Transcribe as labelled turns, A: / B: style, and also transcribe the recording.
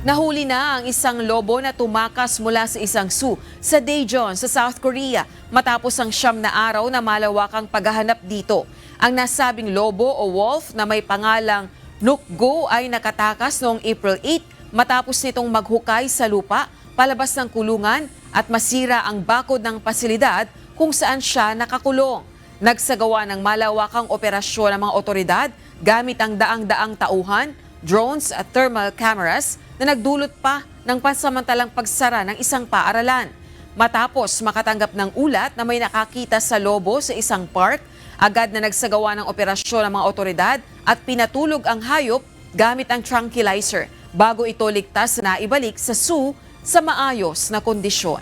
A: Nahuli na ang isang lobo na tumakas mula sa isang zoo sa Daejeon sa South Korea matapos ang 9 na araw na malawakang paghahanap dito. Ang nasabing lobo o wolf na may pangalang Nukgo ay nakatakas noong April 8 matapos nitong maghukay sa lupa palabas ng kulungan at masira ang bakod ng pasilidad kung saan siya nakakulong. Nagsagawa ng malawakang operasyon ng mga otoridad gamit ang daang-daang tauhan, drones at thermal cameras na nagdulot pa ng pansamantalang pagsara ng isang paaralan. Matapos makatanggap ng ulat na may nakakita sa lobo sa isang park, agad na nagsagawa ng operasyon ng mga otoridad at pinatulog ang hayop gamit ang tranquilizer bago ito ligtas na ibalik sa zoo sa maayos na kondisyon.